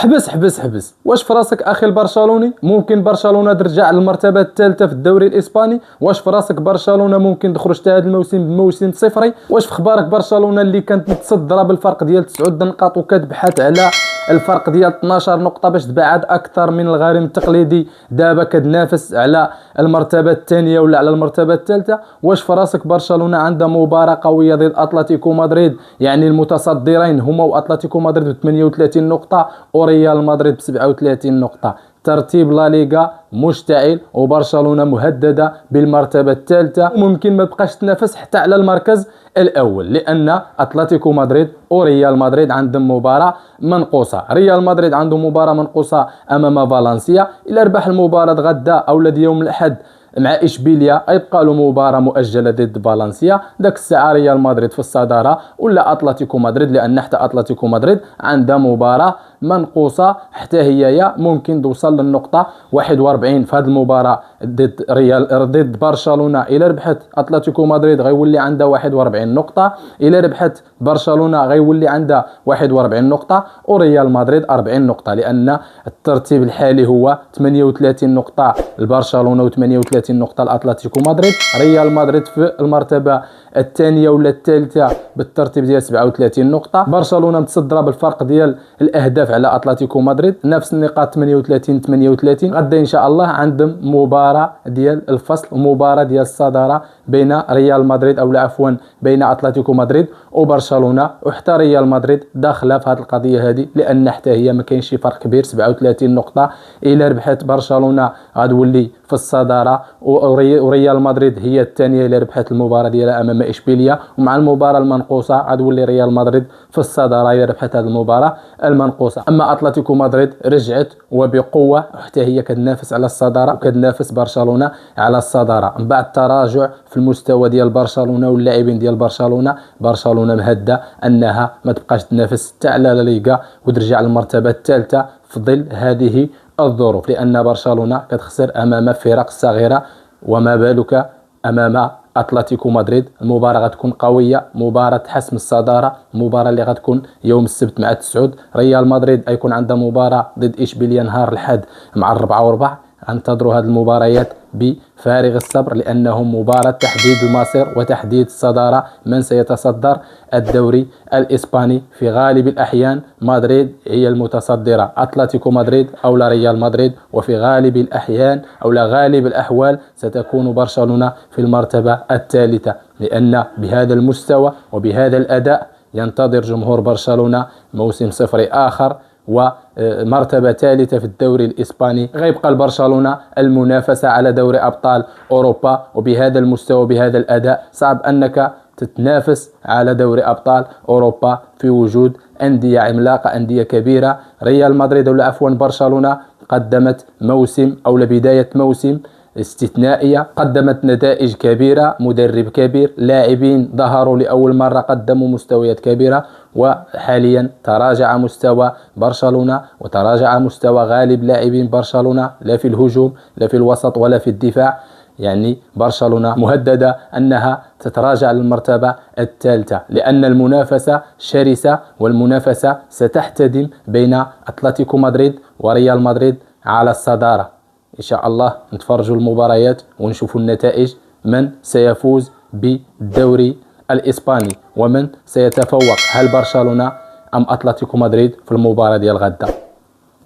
حبس واش فراسك اخي البرشلوني ممكن برشلونة ترجع للمرتبة الثالثة في الدوري الاسباني؟ واش فراسك برشلونة ممكن تخرج حتى هذا الموسم بموسم صفري؟ واش في اخبارك برشلونة اللي كانت متصدرة بالفرق ديال 9 نقاط وكتبحث على الفرق ديال 12 نقطة باش تبعد اكثر من الغريم التقليدي، دابا كتنافس على المرتبة الثانية ولا على المرتبة الثالثة؟ واش فراسك برشلونة عندها مباراة قوية ضد اتلتيكو مدريد، يعني المتصدرين هما واتلتيكو مدريد ب 38 نقطة وريال مدريد ب 37 نقطة. ترتيب لا ليغا مشتعل وبرشلونة مهددة بالمرتبة الثالثة، وممكن ما تبقاش تنافس حتى على المركز الاول، لان اتلتيكو مدريد وريال مدريد عندهم مباراة منقوصة. ريال مدريد عنده مباراة منقوصة امام فالنسيا، الى ربح المباراة غدا او يوم الاحد مع اشبيليا يبقى له مباراة مؤجلة ضد فالنسيا، داك الساعة ريال مدريد في الصدارة ولا اتلتيكو مدريد، لان حتى اتلتيكو مدريد عندها مباراة منقوصة حتى هي ممكن توصل للنقطة 41 في هذه المباراة ضد برشلونة. الى ربحت اتلتيكو مدريد غيولي عندها 41 نقطة، الى ربحت برشلونة غيولي عندها 41 نقطة وريال مدريد 40 نقطة، لان الترتيب الحالي هو 38 نقطة لبرشلونة و38 نقطة لاتلتيكو مدريد. ريال مدريد في المرتبة الثانية ولا الثالثة بالترتيب ديال 37 نقطة. برشلونة متصدرة بالفرق ديال الاهداف على اتلتيكو مدريد، نفس النقاط 38. غدا ان شاء الله عندهم مباراة ديال الفصل ومباراة ديال الصدارة بين ريال مدريد او عفوا بين اتلتيكو مدريد وبرشلونة، وحتى ريال مدريد داخله في هذه القضية هذه، لان حتى هي ما كاينش شي فرق كبير 37 نقطة. الى ربحت برشلونة غتولي في الصدارة، وريال مدريد هي الثانية الى ربحت المباراة ديالها امام اشبيليا، ومع المباراة المنقوصة غتولي ريال مدريد في الصدارة الى ربحت هذه المباراة المنقوصة. اما اتلتيكو مدريد رجعت وبقوة حتى هي كتنافس على الصدارة وكتنافس برشلونة على الصدارة. من بعد تراجع في المستوى ديال برشلونة واللاعبين ديال برشلونة مهدة انها ما تبقاش تنافس حتى على لا ليغا وترجع للمرتبة الثالثة في ظل هذه الظروف، لان برشلونة كتخسر امام فرق صغيرة، وما بالك امام اتلتيكو مدريد. المباراة غتكون قوية، مباراة حسم الصدارة، المباراة اللي غتكون يوم السبت مع التسعود. ريال مدريد غيكون عندها مباراة ضد اشبيليا نهار الاحد مع 4 انتظروا هذه المباريات بفارغ الصبر، لأنهم مباراة تحديد المصير وتحديد الصدارة، من سيتصدر الدوري الإسباني. في غالب الأحيان مدريد هي المتصدرة، أتلتيكو مدريد أو ريال مدريد، وفي غالب الأحيان أو غالب الأحوال ستكون برشلونة في المرتبة الثالثة، لأن بهذا المستوى وبهذا الأداء ينتظر جمهور برشلونة موسم صفري آخر ومرتبة ثالثة في الدوري الإسباني. غيبقى البرشلونة المنافسة على دوري أبطال أوروبا، وبهذا المستوى وبهذا الأداء صعب أنك تتنافس على دوري أبطال أوروبا في وجود أندية عملاقة، أندية كبيرة. ريال مدريد أو عفوا برشلونة قدمت موسم أو بداية موسم استثنائية، قدمت نتائج كبيرة، مدرب كبير، لاعبين ظهروا لأول مرة قدموا مستويات كبيرة. وحاليا تراجع مستوى برشلونة وتراجع مستوى غالب لاعبين برشلونة، لا في الهجوم لا في الوسط ولا في الدفاع. يعني برشلونة مهددة أنها تتراجع للمرتبة الثالثة، لأن المنافسة شرسة والمنافسة ستحتدم بين أتلتيكو مدريد وريال مدريد على الصدارة. إن شاء الله نتفرجوا المباريات ونشوفوا النتائج، من سيفوز بالدوري الإسباني ومن سيتفوق، هل برشلونة أم أتلتيكو مدريد في المباراة ديال غدا.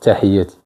تحياتي.